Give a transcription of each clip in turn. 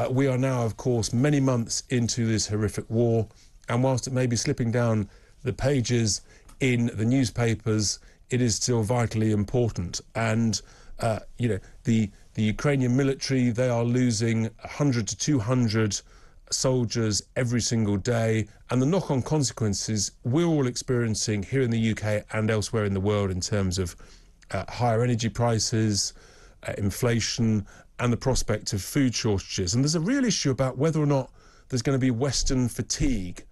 We are now, of course, many months into this horrific war, and whilst it may be slipping down the pages in the newspapers, it is still vitally important. And, the Ukrainian military, they are losing 100 to 200 soldiers every single day, and the knock-on consequences we're all experiencing here in the UK and elsewhere in the world in terms of higher energy prices, inflation, and the prospect of food shortages. And there's a real issue about whether or not there's going to be Western fatigue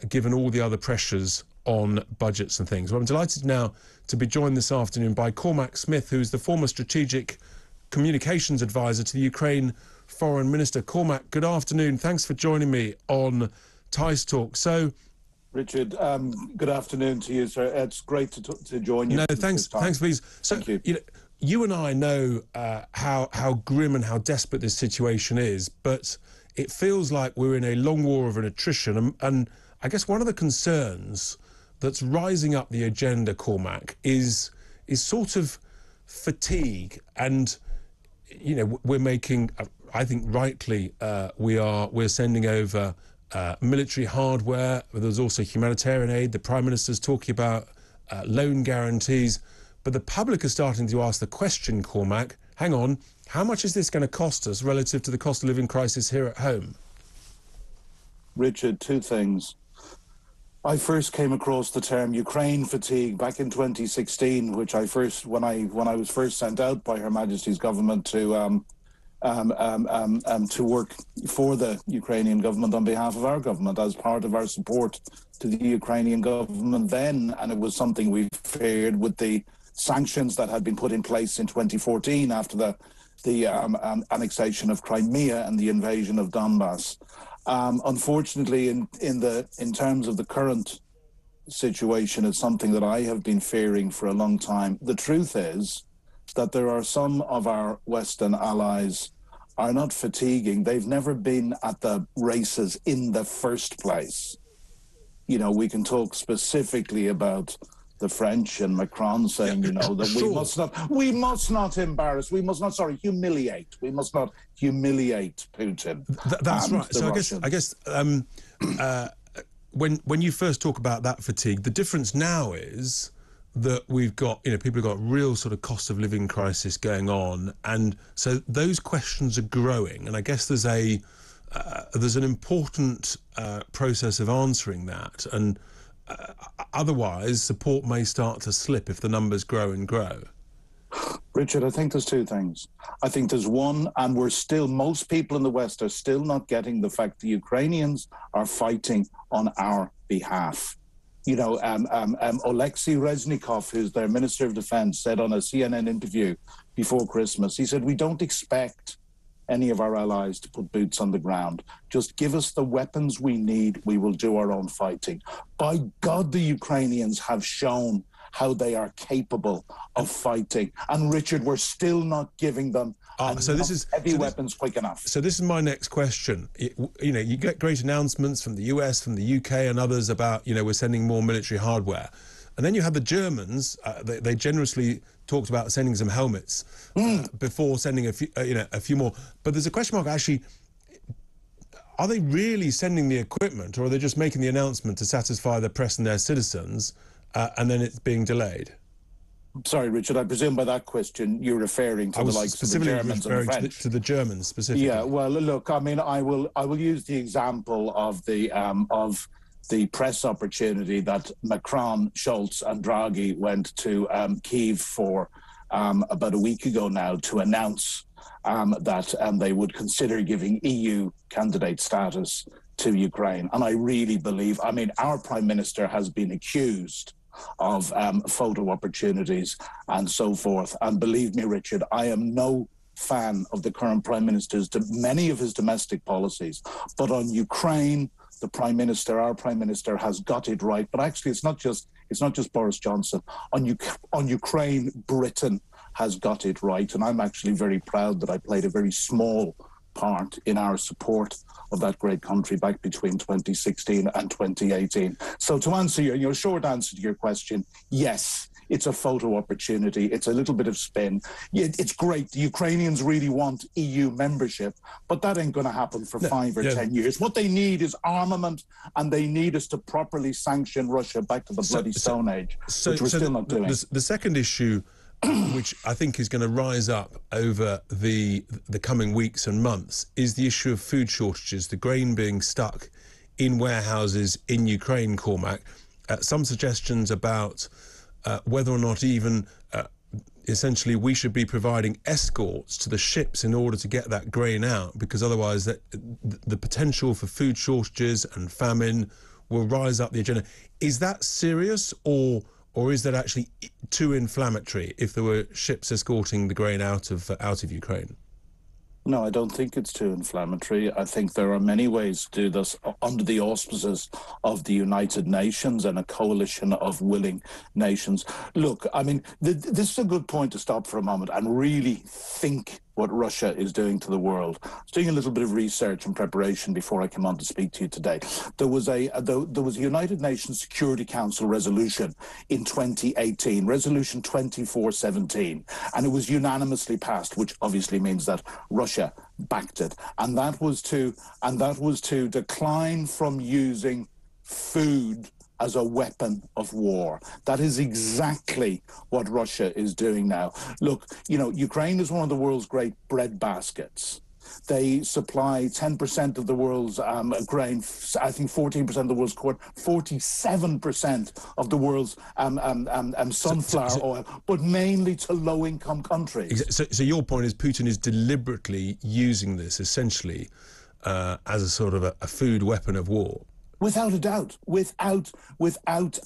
given all the other pressures on budgets and things. Well, I'm delighted now to be joined this afternoon by Cormac Smith, who's the former strategic communications advisor to the Ukraine Foreign Minister. Cormac, good afternoon. Thanks for joining me on Tice Talk. So, Richard, good afternoon to you, sir. It's great to join you. No, thanks, please. So, Thank you. You and I know how grim and how desperate this situation is, but it feels like we're in a long war of attrition. And I guess one of the concerns that's rising up the agenda, Cormac, is sort of fatigue. And, we're making, I think rightly, we're sending over military hardware. There's also humanitarian aid. The Prime Minister's talking about loan guarantees. But the public are starting to ask the question, Cormac, hang on, how much is this going to cost us relative to the cost of living crisis here at home? Richard, two things. I first came across the term Ukraine fatigue back in 2016, which when I was first sent out by Her Majesty's government to work for the Ukrainian government on behalf of our government as part of our support to the Ukrainian government then, and it was something we feared with the sanctions that had been put in place in 2014 after the annexation of Crimea and the invasion of Donbass. Unfortunately, in terms of the current situation, it's something that I have been fearing for a long time. The truth is that there are some of our Western allies are not fatiguing. They've never been at the races in the first place. We can talk specifically about the French and Macron saying, that sure. we must not humiliate. We must not humiliate Putin. That's right. So I guess when you first talk about that fatigue, the difference now is that we've got, people have got real sort of cost of living crisis going on, and so those questions are growing. And I guess there's an important process of answering that, and otherwise support may start to slip if the numbers grow and grow. Richard, I think there's two things. I think there's one, and most people in the West are still not getting the fact the Ukrainians are fighting on our behalf. Oleksiy Reznikov, who's their Minister of Defense, said on a CNN interview before Christmas, he said, we don't expect any of our allies to put boots on the ground. Just give us the weapons we need. We will do our own fighting. By God, the Ukrainians have shown how they are capable of fighting. And Richard, we're still not giving them heavy weapons quick enough. So this is my next question. You get great announcements from the US, from the UK and others about, we're sending more military hardware. And then you had the Germans, they generously talked about sending some helmets before sending a few more. But there's a question mark, actually, are they really sending the equipment, or are they just making the announcement to satisfy the press and their citizens, and then it's being delayed? Sorry, Richard, I presume by that question you're referring to the likes of the Germans and the French. To the Germans specifically. Yeah, well, look, I mean, I will use the example of the press opportunity that Macron, Scholz and Draghi went to Kyiv for about a week ago now to announce that they would consider giving EU candidate status to Ukraine. And I really believe, our Prime Minister has been accused of photo opportunities and so forth. And believe me, Richard, I am no fan of the current Prime Minister's, many of his domestic policies. But on Ukraine, the Prime Minister, our Prime Minister, has got it right. But actually, it's not just Boris Johnson. On Ukraine, Britain has got it right. And I'm actually very proud that I played a very small part in our support of that great country back between 2016 and 2018. So to answer your short answer to your question, yes, It's a photo opportunity. It's a little bit of spin. Yeah, it's great. The Ukrainians really want EU membership, but that ain't going to happen for 5 or 10 years. What they need is armament, and they need us to properly sanction Russia back to the bloody Stone Age, which we're still not doing. The second issue, which I think is going to rise up over the coming weeks and months, is the issue of food shortages, the grain being stuck in warehouses in Ukraine, Cormac. Some suggestions about whether or not even essentially we should be providing escorts to the ships in order to get that grain out, because otherwise the potential for food shortages and famine will rise up the agenda. Is that serious, or is that actually too inflammatory if there were ships escorting the grain out of Ukraine? No, I don't think it's too inflammatory. I think there are many ways to do this under the auspices of the United Nations and a coalition of willing nations. Look, I mean, this is a good point to stop for a moment and really think what Russia is doing to the world. I was doing a little bit of research and preparation before I came on to speak to you today. There was a United Nations Security Council resolution in 2018, Resolution 2417, and it was unanimously passed, which obviously means that Russia backed it, and that was to decline from using food as a weapon of war. That is exactly what Russia is doing now. Look, you know, Ukraine is one of the world's great bread baskets. They supply 10% of the world's grain, I think 14% of the world's corn, 47% of the world's sunflower oil, but mainly to low-income countries. So your point is Putin is deliberately using this essentially as a sort of a food weapon of war? Without a doubt, without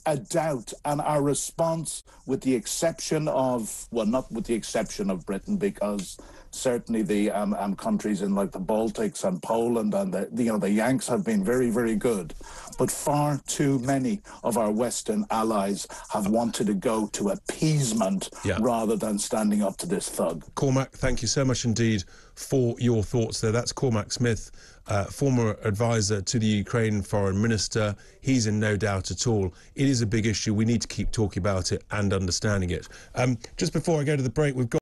a doubt. And our response, with the exception of, well, not with the exception of Britain, because certainly the countries in like the Baltics and Poland and the Yanks have been very, very good. But far too many of our Western allies have wanted to go to appeasement rather than standing up to this thug. Cormac, thank you so much indeed for your thoughts there. That's Cormac Smith, former advisor to the Ukraine foreign minister. He's in no doubt at all. It is a big issue. We need to keep talking about it and understanding it. Just before I go to the break, we've got